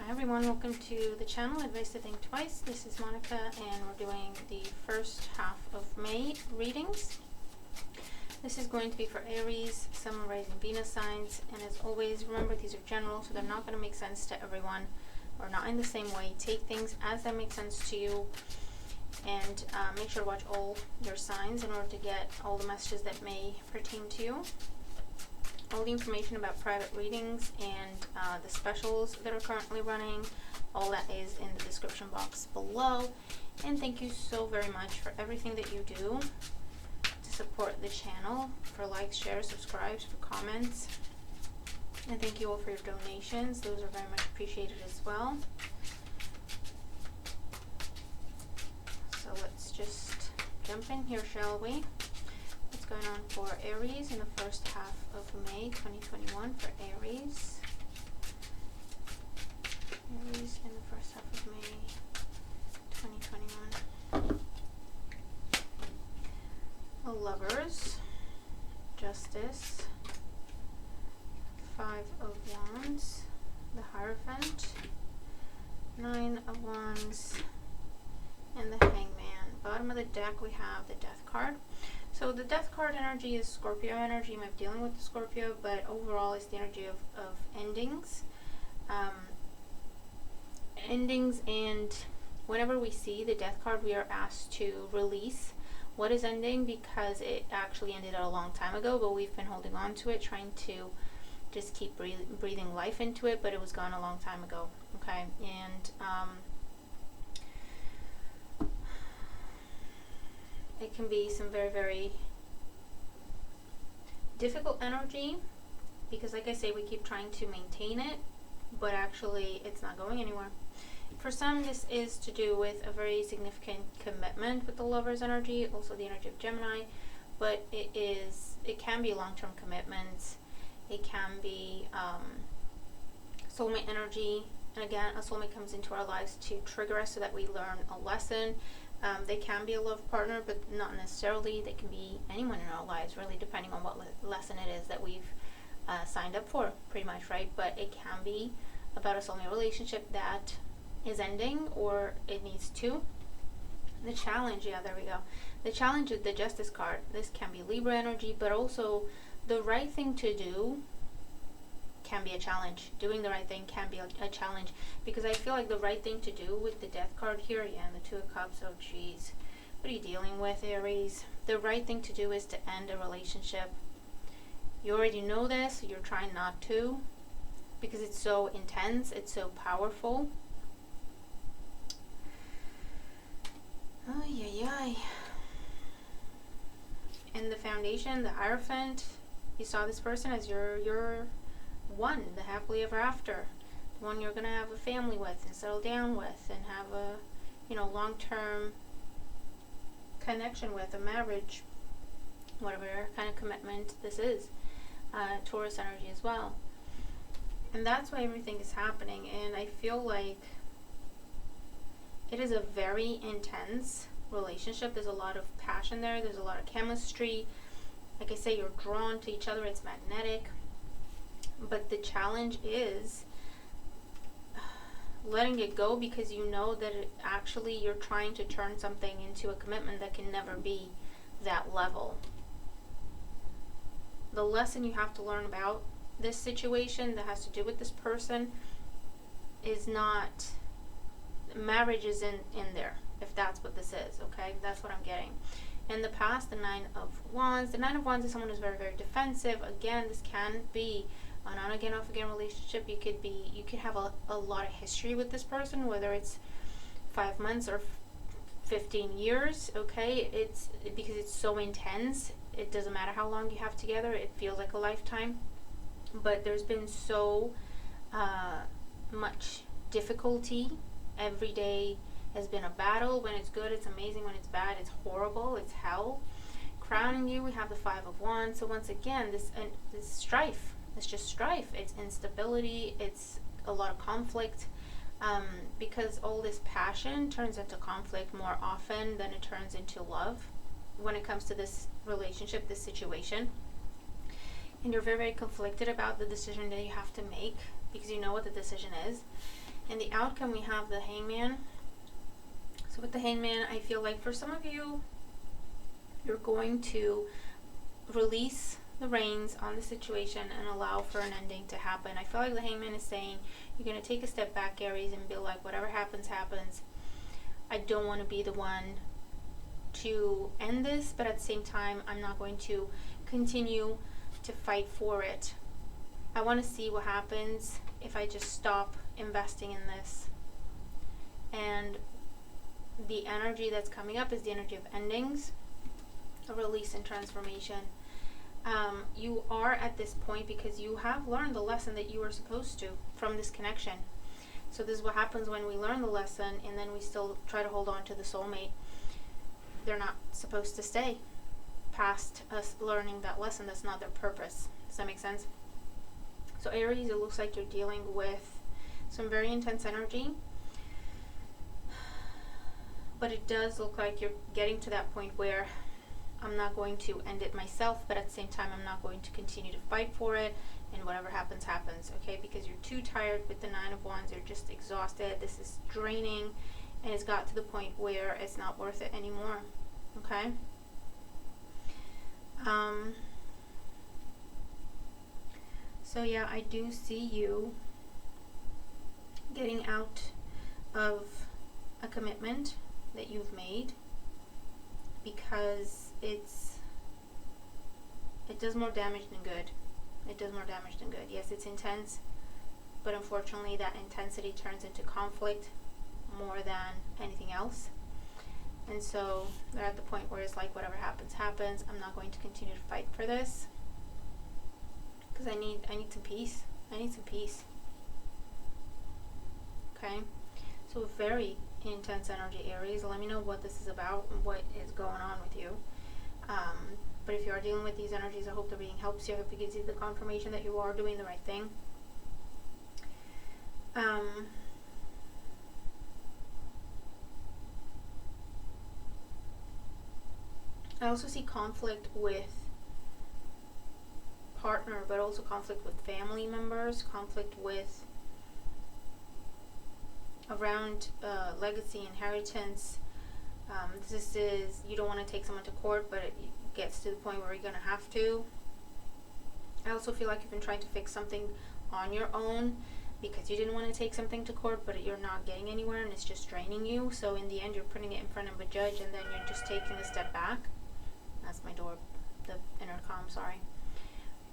Hi everyone, welcome to the channel Advice to Think Twice. This is Monica and we're doing the first half of May readings. This is going to be for Aries, Sun, Rising, Venus signs, and as always, remember these are general, so they're not going to make sense to everyone or not in the same way. Take things as they make sense to you and make sure to watch all your signs in order to get all the messages that may pertain to you. All the information about private readings and the specials that are currently running, all that is in the description box below. And thank you so very much for everything that you do to support the channel, for likes, shares, subscribes, for comments. And thank you all for your donations. Those are very much appreciated as well. So let's just jump in here, shall we? What's going on for Aries in the first half of May 2021 for Aries? Aries in the first half of May 2021. The Lovers, Justice, Five of Wands, the Hierophant, Nine of Wands, and the Hangman. Bottom of the deck we have the Death card. So the Death card energy is Scorpio energy. You might be dealing with the Scorpio, but overall it's the energy of endings. Endings, and whenever we see the Death card, we are asked to release what is ending because it actually ended a long time ago, but we've been holding on to it, trying to just keep breathing life into it, but it was gone a long time ago. Okay, and it can be some very, very difficult energy because, like I say, we keep trying to maintain it, but actually it's not going anywhere. For some, this is to do with a very significant commitment with the Lover's energy, also the energy of Gemini, but it can be long-term commitments. It can be soulmate energy, and again, a soulmate comes into our lives to trigger us so that we learn a lesson. They can be a love partner, but not necessarily. They can be anyone in our lives, really, depending on what lesson it is that we've signed up for, pretty much, right? But it can be about a soulmate relationship that is ending, or it needs to. The challenge, yeah, there we go. The challenge is the Justice card. This can be Libra energy, but also the right thing to do can be a challenge. Doing the right thing can be a challenge, because I feel like the right thing to do with the Death card here, yeah, and the Two of Cups, oh geez, what are you dealing with, Aries? The right thing to do is to end a relationship. You already know this, you're trying not to, because it's so intense, it's so powerful. Oh, yeah. In the Foundation, the Hierophant, you saw this person as your one, the happily ever after, the one you're going to have a family with and settle down with and have a long-term connection with, a marriage, whatever kind of commitment this is. Taurus energy as well, and that's why everything is happening. And I feel like it is a very intense relationship. There's a lot of passion there, there's a lot of chemistry. Like I say, you're drawn to each other, it's magnetic. But the challenge is letting it go, because you know that you're trying to turn something into a commitment that can never be that level. The lesson you have to learn about this situation that has to do with this person is not, marriage is in there, if that's what this is, okay? That's what I'm getting. In the past, the Nine of Wands. The Nine of Wands is someone who's very, very defensive. Again, this can be an on again, off again relationship. You could have a lot of history with this person, whether it's 5 months or 15 years, okay? It's because it's so intense. It doesn't matter how long you have together. It feels like a lifetime. But there's been so much difficulty. Every day has been a battle. When it's good, it's amazing. When it's bad, it's horrible. It's hell. Crowning you, we have the Five of Wands. So once again, this strife. It's just strife. It's instability. It's a lot of conflict. Because all this passion turns into conflict more often than it turns into love when it comes to this relationship, this situation. And you're very, very conflicted about the decision that you have to make, because you know what the decision is. In the outcome, we have the Hangman. So with the Hangman, I feel like for some of you, you're going to release the reins on the situation and allow for an ending to happen. I feel like the Hangman is saying you're going to take a step back, Aries, and be like, whatever happens, happens. I don't want to be the one to end this, but at the same time, I'm not going to continue to fight for it. I want to see what happens if I just stop investing in this. And the energy that's coming up is the energy of endings, a release and transformation. You are at this point because you have learned the lesson that you were supposed to from this connection. So this is what happens when we learn the lesson and then we still try to hold on to the soulmate. They're not supposed to stay past us learning that lesson. That's not their purpose. Does that make sense? So Aries, it looks like you're dealing with some very intense energy, but it does look like you're getting to that point where I'm not going to end it myself, but at the same time, I'm not going to continue to fight for it, and whatever happens, happens, okay? Because you're too tired with the Nine of Wands. You're just exhausted. This is draining, and it's got to the point where it's not worth it anymore, okay? So yeah, I do see you getting out of a commitment that you've made, because it does more damage than good. It does more damage than good. Yes, it's intense, but unfortunately that intensity turns into conflict more than anything else. And so they're at the point where it's like, whatever happens, happens. I'm not going to continue to fight for this because I need some peace. I need some peace. Okay? So very intense energy, Aries. Let me know what this is about and what is going on with you. But if you are dealing with these energies, I hope the reading helps you. I hope it gives you the confirmation that you are doing the right thing. I also see conflict with partner, but also conflict with family members, conflict with around legacy, inheritance. This is, you don't want to take someone to court, but it gets to the point where you're going to have to. I also feel like you've been trying to fix something on your own because you didn't want to take something to court, but you're not getting anywhere and it's just draining you. So in the end, you're putting it in front of a judge and then you're just taking a step back. That's my door, the intercom, sorry.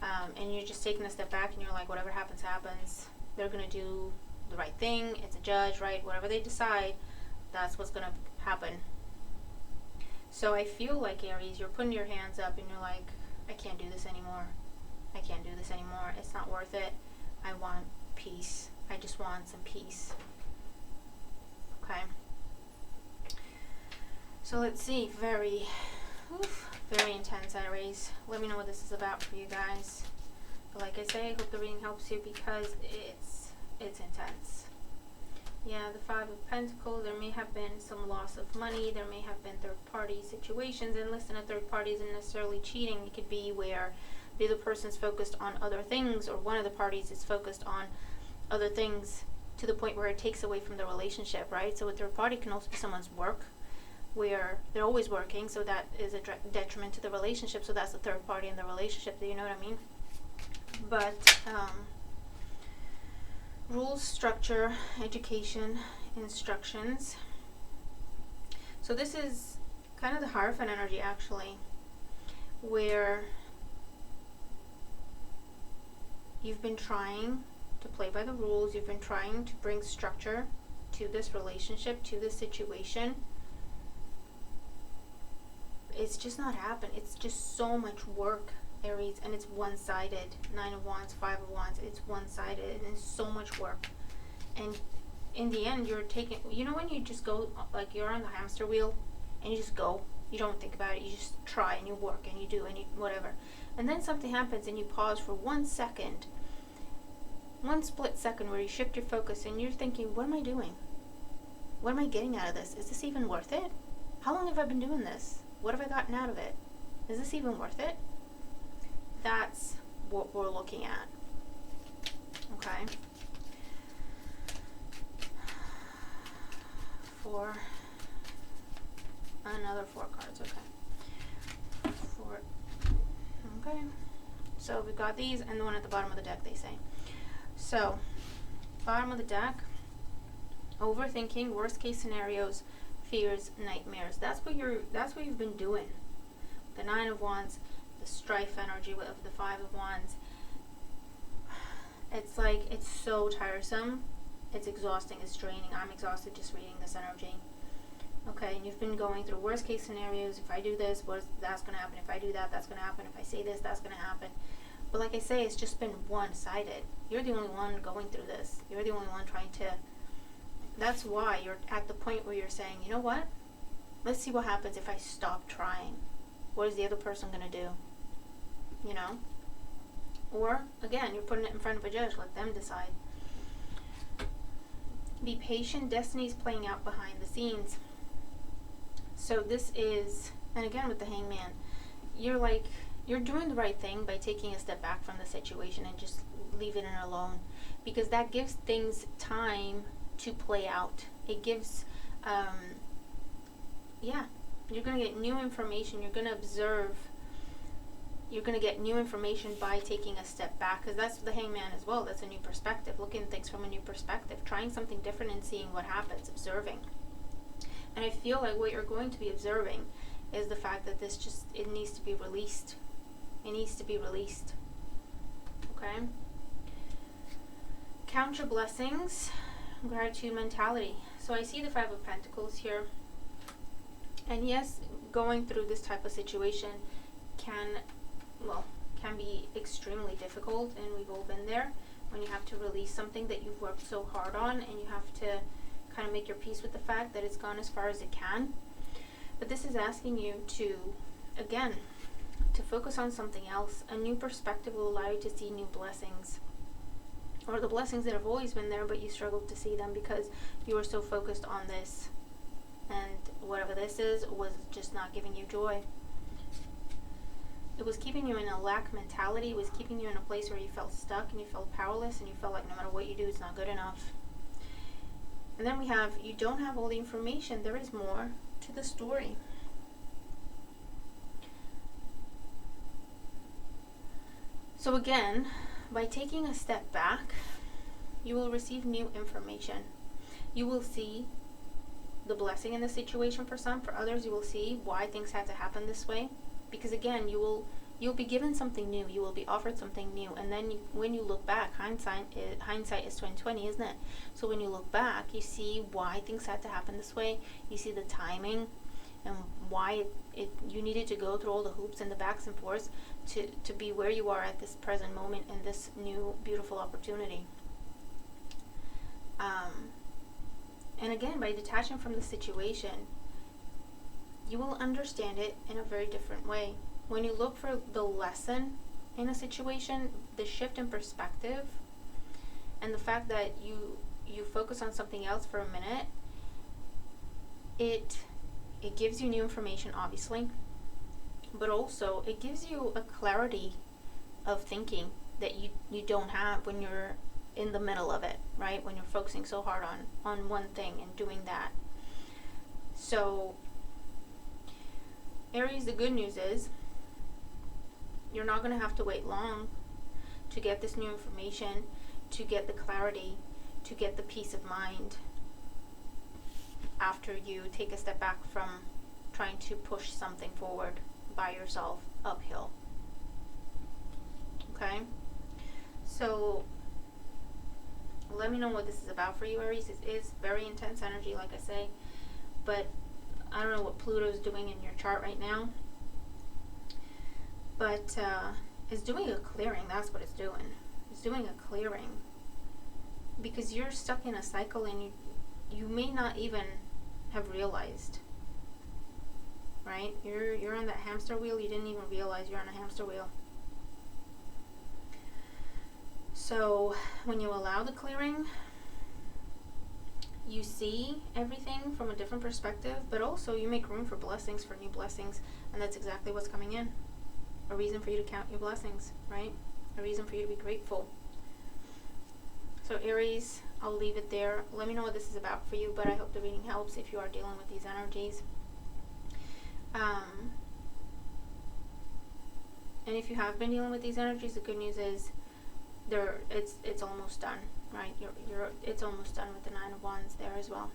And you're just taking a step back and you're like, whatever happens, happens. They're going to do the right thing. It's a judge, right? Whatever they decide, that's what's going to happen. So I feel like, Aries, you're putting your hands up and you're like, I can't do this anymore. I can't do this anymore. It's not worth it. I want peace. I just want some peace. Okay. So let's see. Very intense, Aries. Let me know what this is about for you guys. But like I say, I hope the reading helps you because it's intense. Yeah, the Five of Pentacles, there may have been some loss of money. There may have been third-party situations. And listen, a third party isn't necessarily cheating. It could be where the other person's focused on other things, or one of the parties is focused on other things to the point where it takes away from the relationship, right? So a third party can also be someone's work, where they're always working, so that is a detriment to the relationship. So that's the third party in the relationship. Do you know what I mean? But rules, structure, education, instructions. So this is kind of the Hierophant energy, actually, where you've been trying to play by the rules. You've been trying to bring structure to this relationship, to this situation. It's just not happened. It's just so much work, Aries, and it's one-sided. Nine of Wands, Five of Wands, it's one-sided, and it's so much work. And in the end, you're taking, you know when you just go, like you're on the hamster wheel, and you just go, you don't think about it, you just try, and you work, and you do, and you whatever. And then something happens, and you pause for 1 second, 1 split second, where you shift your focus, and you're thinking, what am I doing? What am I getting out of this? Is this even worth it? How long have I been doing this? What have I gotten out of it? Is this even worth it? That's what we're looking at. Okay. for another 4 cards. Okay. 4. Okay. So we've got these and the one at the bottom of the deck, they say. So, bottom of the deck, overthinking, worst case scenarios, fears, nightmares. That's what you've been doing. The 9 of Wands, the strife energy of the 5 of Wands. It's like, it's so tiresome. It's exhausting, it's draining. I'm exhausted just reading this energy. Okay, and you've been going through worst case scenarios. If I do this, that's going to happen. If I do that, that's going to happen. If I say this, that's going to happen. But like I say, it's just been one-sided. You're the only one going through this. You're the only one trying to... That's why you're at the point where you're saying, you know what? Let's see what happens if I stop trying. What is the other person going to do? You know? Or, again, you're putting it in front of a judge. Let them decide. Be patient. Destiny's playing out behind the scenes. So this is, and again with the Hangman, you're doing the right thing by taking a step back from the situation and just leaving it alone, because that gives things time to play out. It gives, you're going to get new information. You're going to observe. You're going to get new information by taking a step back, because that's the Hangman as well. That's a new perspective, looking at things from a new perspective, trying something different and seeing what happens, observing. And I feel like what you're going to be observing is the fact that it needs to be released. It needs to be released. Okay? Count your blessings. Gratitude mentality. So I see the 5 of Pentacles here. And yes, going through this type of situation can be extremely difficult, and we've all been there, when you have to release something that you've worked so hard on, and you have to kind of make your peace with the fact that it's gone as far as it can. But this is asking you to, again, to focus on something else. A new perspective will allow you to see new blessings, or the blessings that have always been there, but you struggled to see them because you were so focused on this, and whatever this is was just not giving you joy. It was keeping you in a lack mentality. It was keeping you in a place where you felt stuck and you felt powerless, and you felt like no matter what you do, it's not good enough. And then we have, you don't have all the information. There is more to the story. So again, by taking a step back, you will receive new information. You will see the blessing in the situation for some. For others, you will see why things had to happen this way. Because again, you'll be given something new. You will be offered something new. And then when you look back, hindsight is 20/20, isn't it? So when you look back, you see why things had to happen this way. You see the timing and why you needed to go through all the hoops and the backs and forths to be where you are at this present moment in this new beautiful opportunity. And again, by detaching from the situation, you will understand it in a very different way. When you look for the lesson in a situation, the shift in perspective, and the fact that you focus on something else for a minute, it gives you new information, obviously, but also it gives you a clarity of thinking that you don't have when you're in the middle of it, right? When you're focusing so hard on one thing and doing that. So Aries, the good news is you're not going to have to wait long to get this new information, to get the clarity, to get the peace of mind after you take a step back from trying to push something forward by yourself uphill. Okay? So let me know what this is about for you, Aries. It is very intense energy, like I say, but I don't know what Pluto's doing in your chart right now, but it's doing a clearing. That's what it's doing. It's doing a clearing, because you're stuck in a cycle and you may not even have realized, right? You're on that hamster wheel. You didn't even realize you're on a hamster wheel. So when you allow the clearing, you see everything from a different perspective, but also you make room for blessings, for new blessings, and that's exactly what's coming in. A reason for you to count your blessings, right? A reason for you to be grateful. So Aries, I'll leave it there. Let me know what this is about for you, but I hope the reading helps if you are dealing with these energies. And if you have been dealing with these energies, the good news is it's almost done, right? It's almost done with the Nine of Wands there as well.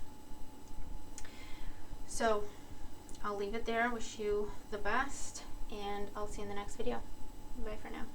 So I'll leave it there. Wish you the best, and I'll see you in the next video. Bye for now.